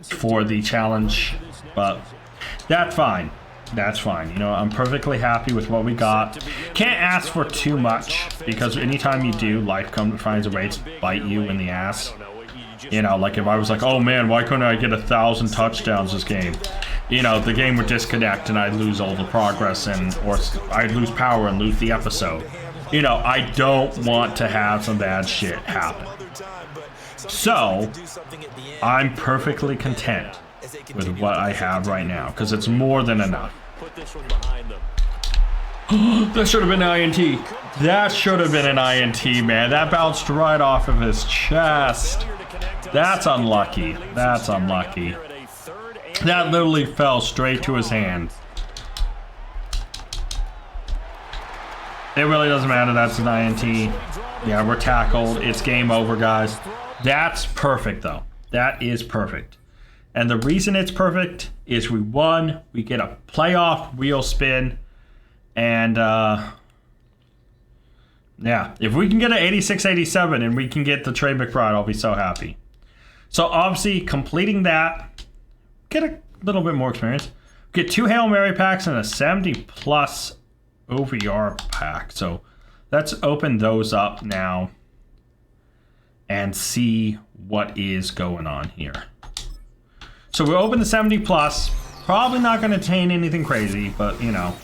for the challenge, but that's fine. That's fine. You know, I'm perfectly happy with what we got. Can't ask for too much, because anytime you do, life finds a way to bite you in the ass. You know, like if I was like, oh man, why couldn't I get 1,000 touchdowns this game? You know, the game would disconnect and I'd lose all the progress, or I'd lose power and lose the episode. You know, I don't want to have some bad shit happen. So, I'm perfectly content with what I have right now, because it's more than enough. That should have been an INT. That should have been an INT, man. That bounced right off of his chest. That's unlucky. That's unlucky. That literally fell straight to his hand. It really doesn't matter. That's an INT. Yeah, we're tackled. It's game over, guys. That's perfect, though. That is perfect. And the reason it's perfect is we won. We get a playoff wheel spin. And, yeah, if we can get an 86-87 and we can get the Trey McBride, I'll be so happy. So, obviously, completing that, get a little bit more experience. Get 2 Hail Mary packs and a 70-plus OVR pack. So, let's open those up now and see what is going on here. So, we'll open the 70-plus. Probably not going to contain anything crazy, but, you know.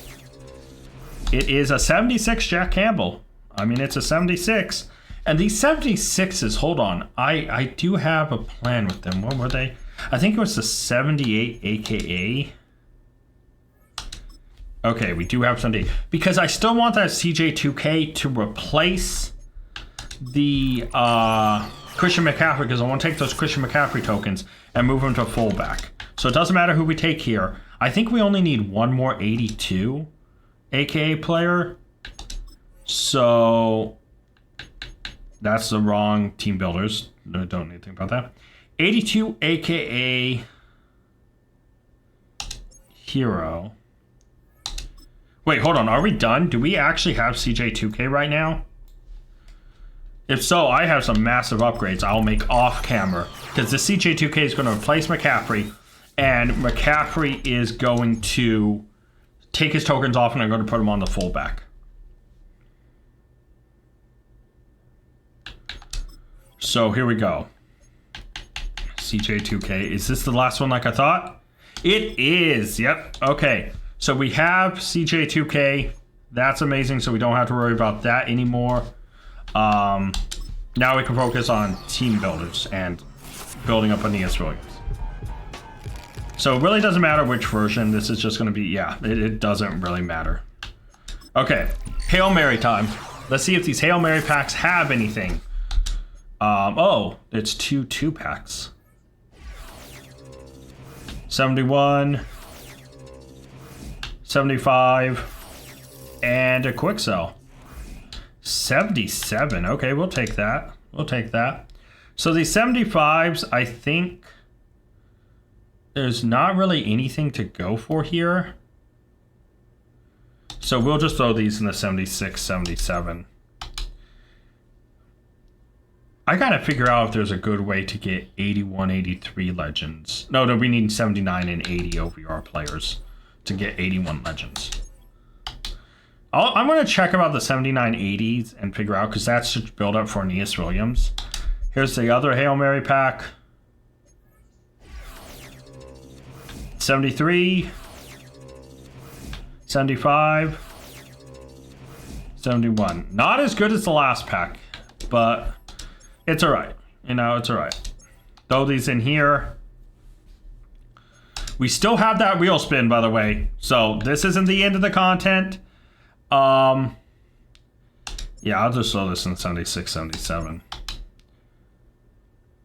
It is a 76 Jack Campbell. I mean, it's a 76. And these 76s, hold on. I do have a plan with them. What were they? I think it was the 78 AKA. Okay, we do have 78. Because I still want that CJ2K to replace the Christian McCaffrey because I want to take those Christian McCaffrey tokens and move them to fullback. So it doesn't matter who we take here. I think we only need one more 82 aka player. So that's the wrong team builders. No, don't need to think about that. 82 aka hero. Wait, hold on. Are we done? Do we actually have CJ2K right now? If so, I have some massive upgrades I'll make off camera. Because the CJ2K is going to replace McCaffrey. And McCaffrey is going to take his tokens off and I'm going to put him on the fullback. So here we go. CJ2K. Is this the last one like I thought? It is. Yep. Okay. So we have CJ2K. That's amazing. So we don't have to worry about that anymore. Now we can focus on team builders and building up Aeneas Williams. So it really doesn't matter which version. This is just going to be, yeah, it doesn't really matter. Okay. Hail Mary time. Let's see if these Hail Mary packs have anything. Oh, it's two packs. 71, 75, and a quick sell. 77. Okay, we'll take that. We'll take that. So these 75s, I think there's not really anything to go for here. So we'll just throw these in the 76, 77. I gotta figure out if there's a good way to get 81, 83 legends. No, we need 79 and 80 OVR players to get 81 legends. I'm gonna check about the 79 80s and figure out, because that should build up for Aeneas Williams. Here's the other Hail Mary pack. 73, 75, 71. Not as good as the last pack, but it's all right. You know, it's all right. Throw these in here. We still have that wheel spin, by the way. So this isn't the end of the content. Yeah, I'll just throw this in 76, 77.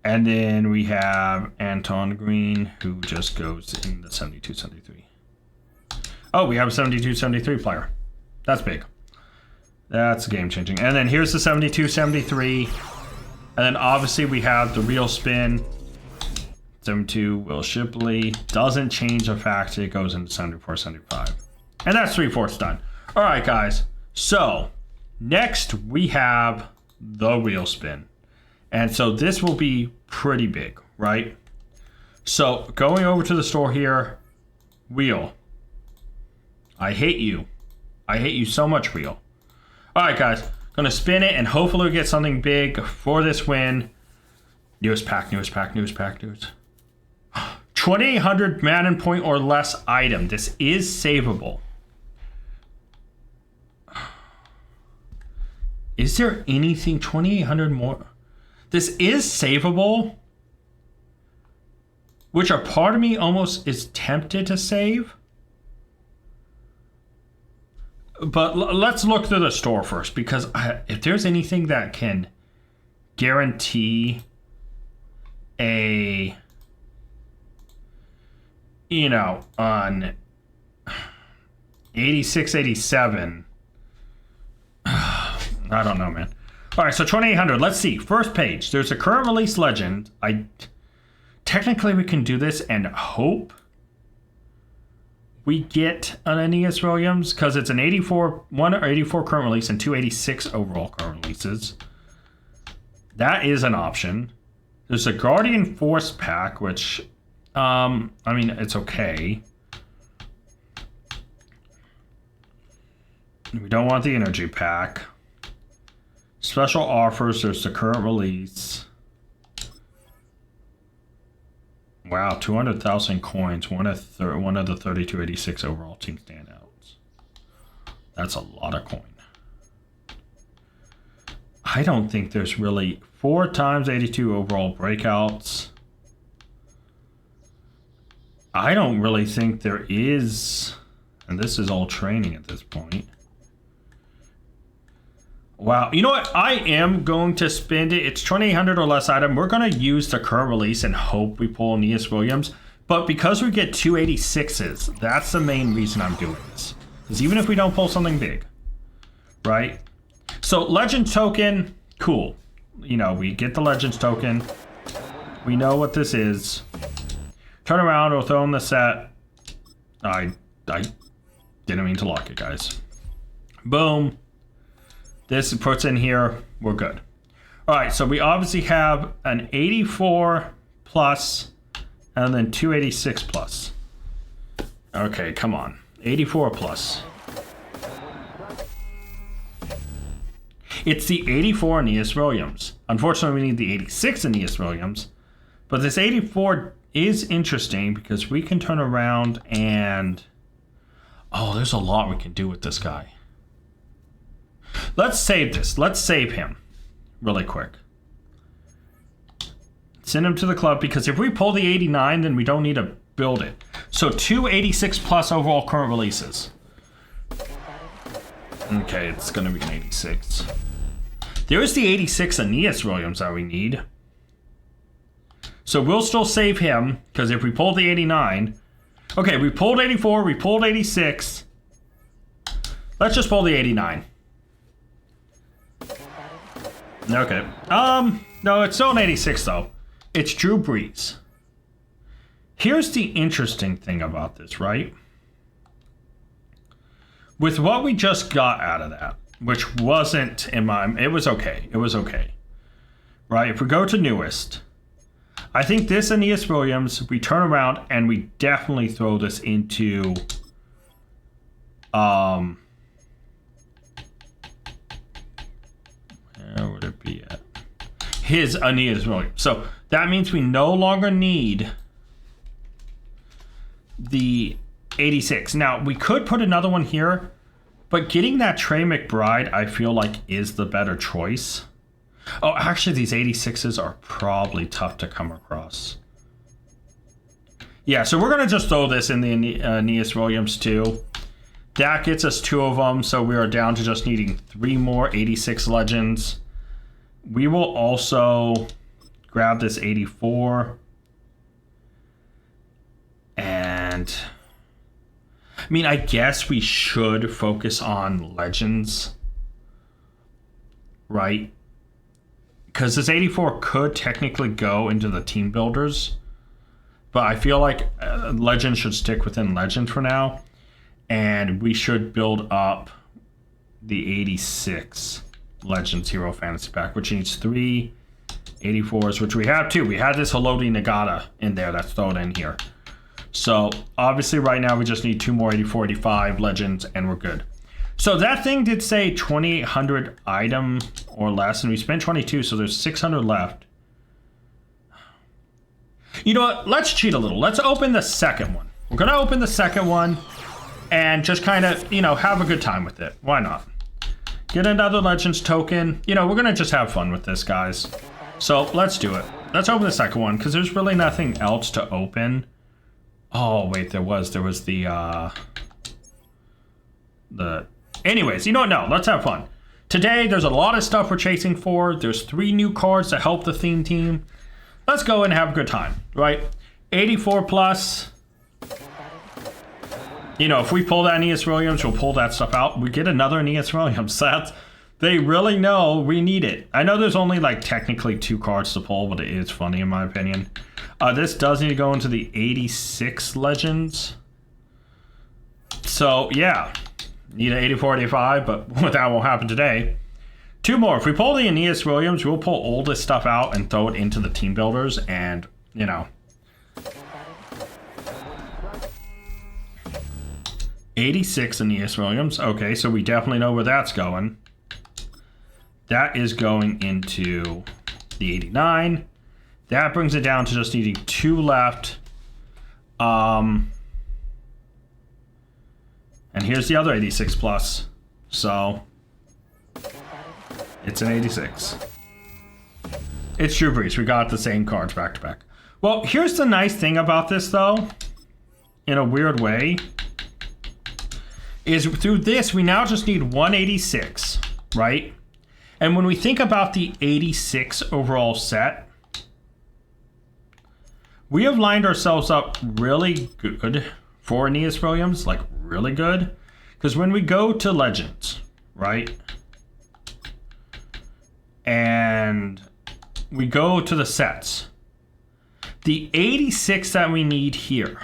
And then we have Anton Green, who just goes in the 72, 73. Oh, we have a 72, 73 player. That's big. That's game changing. And then here's the 72, 73. And then obviously we have the real spin. 72, Will Shipley. Doesn't change the fact it goes into 74, 75. And that's 3/4 done. All right, guys. So next we have the wheel spin. And so this will be pretty big, right? So going over to the store here, wheel. I hate you. I hate you so much, wheel. All right, guys. Gonna spin it and hopefully we get something big for this win. Newest pack, newest pack, newest pack, newest. 2,800 Madden point or less item. This is savable. Is there anything 2,800 more? This is savable, which a part of me almost is tempted to save. But let's look through the store first, because if there's anything that can guarantee a, you know, on 86, 87, I don't know, man. All right, so 2,800. Let's see. First page. There's a current release legend. Technically we can do this and hope we get an Aeneas Williams, because it's an 84 current release and 286 overall current releases. That is an option. There's a Guardian Force pack, which I mean, it's okay. We don't want the energy pack. Special offers, there's the current release. Wow, 200,000 coins. One of the 3286 overall team standouts. That's a lot of coin. I don't think there's really 4 times 82 overall breakouts. I don't really think there is, and this is all training at this point. Wow. You know what? I am going to spend it. It's 2,800 or less item. We're going to use the current release and hope we pull Aeneas Williams. But because we get 286s, that's the main reason I'm doing this. Because even if we don't pull something big, right? So Legends token, cool. You know, we get the Legends token. We know what this is. Turn around, we'll throw in the set. I didn't mean to lock it, guys. Boom. This puts in here, we're good. All right, so we obviously have an 84 plus and then 286 plus. Okay, come on. 84 plus. It's the 84 Aeneas Williams. Unfortunately, we need the 86 Aeneas Williams. But this 84 is interesting because we can turn around and... Oh, there's a lot we can do with this guy. Let's save this. Let's save him really quick. Send him to the club because if we pull the 89, then we don't need to build it. So 286 plus overall current releases. Okay, it's going to be an 86. There's the 86 Aeneas Williams that we need. So we'll still save him because if we pull the 89... Okay, we pulled 84, we pulled 86. Let's just pull the 89. Okay. No, it's still an 86 though. It's Drew Brees. Here's the interesting thing about this, right? With what we just got out of that, which wasn't in my... It was okay. It was okay. Right? If we go to newest, I think this Aeneas Williams, we turn around and we definitely throw this into... Where would it be at? His Aeneas Williams. So that means we no longer need the 86. Now, we could put another one here, but getting that Trey McBride, I feel like, is the better choice. Oh, actually, these 86s are probably tough to come across. Yeah, so we're going to just throw this in the Aeneas Williams, too. That gets us 2 of them, so we are down to just needing 3 more 86 Legends. We will also grab this 84. And... I mean, I guess we should focus on Legends. Right? Because this 84 could technically go into the team builders. But I feel like Legends should stick within Legend for now. And we should build up the 86 Legends Hero Fantasy Pack, which needs 3 84s, which we have 2. We had this Haloti Nagata in there that's thrown in here. So obviously right now we just need 2 more 84, 85 Legends and we're good. So that thing did say 2,800 item or less, and we spent 22, so there's 600 left. You know what? Let's cheat a little. Let's open the second one. We're going to open the second one and just kind of, you know, have a good time with it. Why not? Get another Legends token. You know, we're going to just have fun with this, guys. So let's do it. Let's open the second one because there's really nothing else to open. Oh, wait, there was the... Anyways, you know what? No, let's have fun. Today, there's a lot of stuff we're chasing for. There's 3 new cards to help the theme team. Let's go and have a good time, right? 84 plus. You know, if we pull that Aeneas Williams, we'll pull that stuff out. We get another Aeneas Williams. They really know we need it. I know there's only like technically 2 cards to pull, but it is funny in my opinion. This does need to go into the 86 Legends. So, yeah. Need an 84, 85, but that won't happen today. 2 more. If we pull the Aeneas Williams, we'll pull all this stuff out and throw it into the team builders and, you know. 86 Aeneas Williams. Okay, so we definitely know where that's going. That is going into the 89. That brings it down to just needing 2 left. And here's the other 86 plus. So it's an 86. It's Drew Brees. We got the same cards back to back. Well, here's the nice thing about this though, in a weird way, is through this we now just need 186, right? And when we think about the 86 overall set, we have lined ourselves up really good for Aeneas Williams, like really good. Because when we go to Legends, right? And we go to the sets, the 86 that we need here,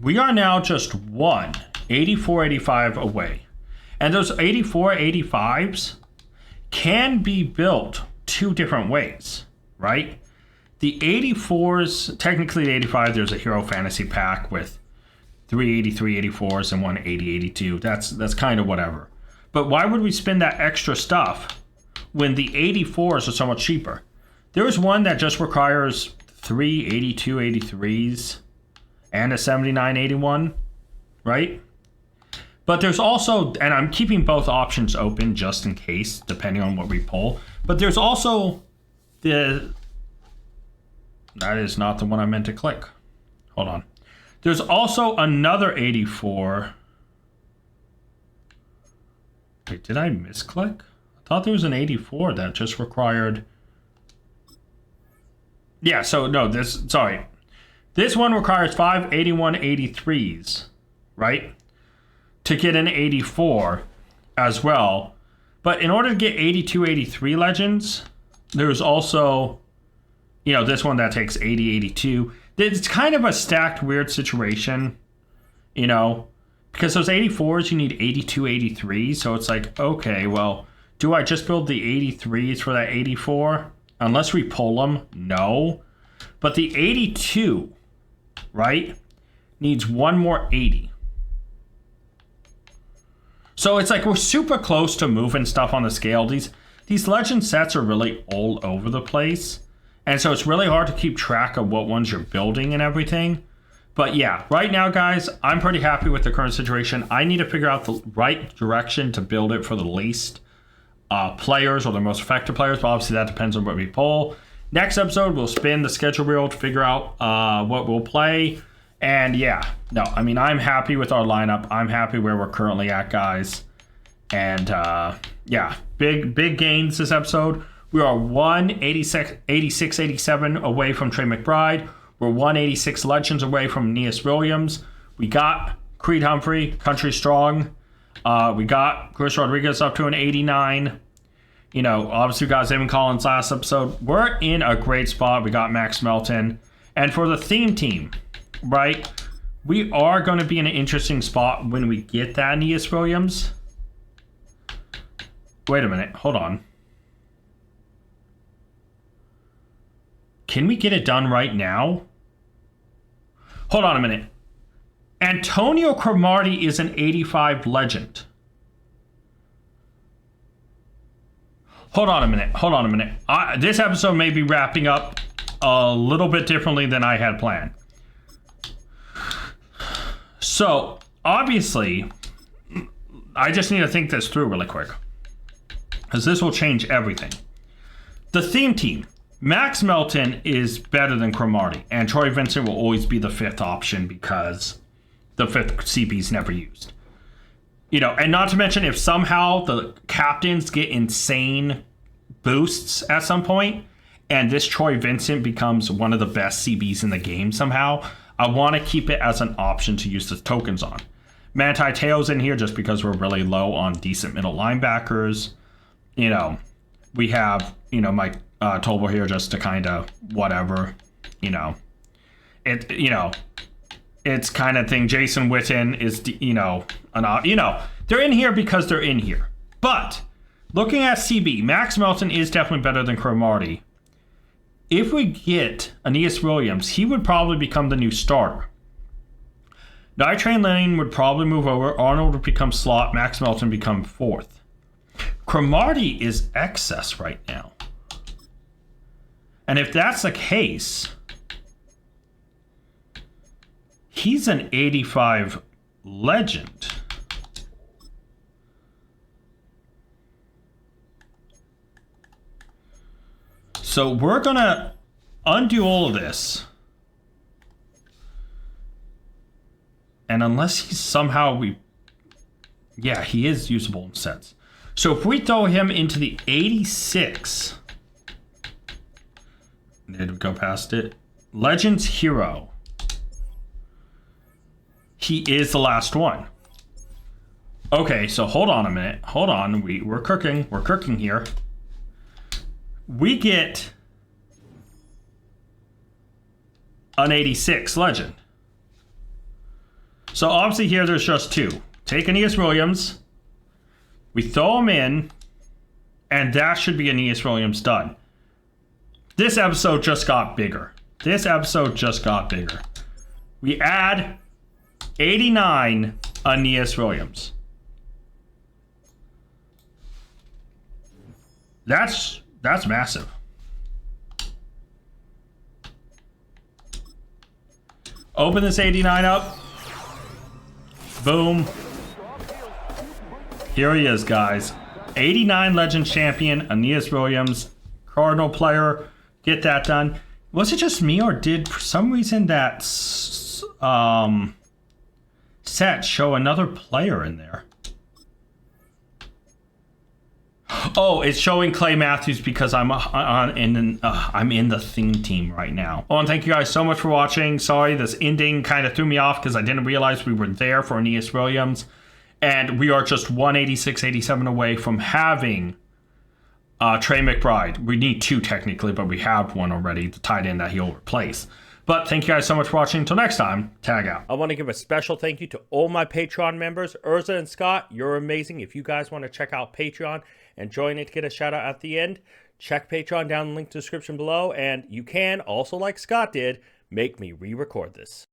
we are now just one 84-85 away. And those 84-85s can be built two different ways, right? The 84s, technically the 85, there's a Hero Fantasy pack with 383 84s and one 80-82. That's kind of whatever. But why would we spend that extra stuff when the 84s are so much cheaper? There is one that just requires 3 82-83s and a 79-81, right? But there's also, and I'm keeping both options open just in case, depending on what we pull. But there's also that is not the one I meant to click. Hold on. There's also another 84. Wait, did I misclick? I thought there was an 84 that just required. Yeah, so no, sorry. This one requires 5 81-83s, right? To get an 84 as well. But in order to get 82-83 Legends, there's also, this one that takes 80-82. It's kind of a stacked weird situation, because those 84s, you need 82-83. So it's like, okay, well, do I just build the 83s for that 84? Unless we pull them, no. But the 82, right, needs one more 80. So it's like we're super close to moving stuff on the scale. These legend sets are really all over the place. And so it's really hard to keep track of what ones you're building and everything. But yeah, right now, guys, I'm pretty happy with the current situation. I need to figure out the right direction to build it for the least players or the most effective players. But obviously that depends on what we pull. Next episode, we'll spin the schedule wheel to figure out what we'll play. And yeah, no, I mean, I'm happy with our lineup. I'm happy where we're currently at, guys. And yeah, big gains this episode. We are 186-87 away from Trey McBride. We're 186 Legends away from Aeneas Williams. We got Creed Humphrey, Country Strong. We got Chris Rodriguez up to an 89. Obviously we got Zayvon Collins last episode. We're in a great spot. We got Max Melton. And for the theme team, right, we are going to be in an interesting spot when we get that Aeneas Williams. Wait a minute. Hold on. Can we get it done right now? Hold on a minute. Antonio Cromartie is an 85 legend. Hold on a minute. This episode may be wrapping up a little bit differently than I had planned. So, obviously, I just need to think this through really quick, because this will change everything. The theme team. Max Melton is better than Cromartie, and Troy Vincent will always be the fifth option because the fifth CP is never used. And not to mention if somehow the captains get insane boosts at some point, and this Troy Vincent becomes one of the best CBs in the game somehow, I want to keep it as an option to use the tokens on. Manti Te'o's in here just because we're really low on decent middle linebackers. We have, Mike Tolbert here just to kind of whatever, it's kind of thing. Jason Witten is, they're in here because they're in here. But looking at CB, Max Melton is definitely better than Cromartie. If we get Aeneas Williams, he would probably become the new starter. Night Train Lane would probably move over. Arnold would become slot. Max Melton become fourth. Cromartie is excess right now. And if that's the case, he's an 85 legend. So we're going to undo all of this. And unless he's somehow we Yeah, he is usable in sets. So if we throw him into the 86, did we go past it? Legends Hero. He is the last one. Okay, so hold on a minute. Hold on. We're cooking. We're cooking here. We get an 86 legend. So obviously here there's just two. Take Aeneas Williams. We throw him in. And that should be Aeneas Williams done. This episode just got bigger. This episode just got bigger. We add 89 Aeneas Williams. That's massive. Open this 89 up. Boom. Here he is, guys. 89 Legend Champion, Aeneas Williams, Cardinal player. Get that done. Was it just me, or did for some reason that set show another player in there? Oh, it's showing Clay Matthews because I'm in the theme team right now. Oh, and thank you guys so much for watching. Sorry, this ending kind of threw me off because I didn't realize we were there for Aeneas Williams. And we are just 186-87 away from having Trey McBride. We need two technically, but we have one already, the tight end that he'll replace. But thank you guys so much for watching. Until next time, tag out. I want to give a special thank you to all my Patreon members. Urza and Scott, you're amazing. If you guys want to check out Patreon and join it to get a shout out at the end, check Patreon down in the link to the description below. And you can, also like Scott did, make me re-record this.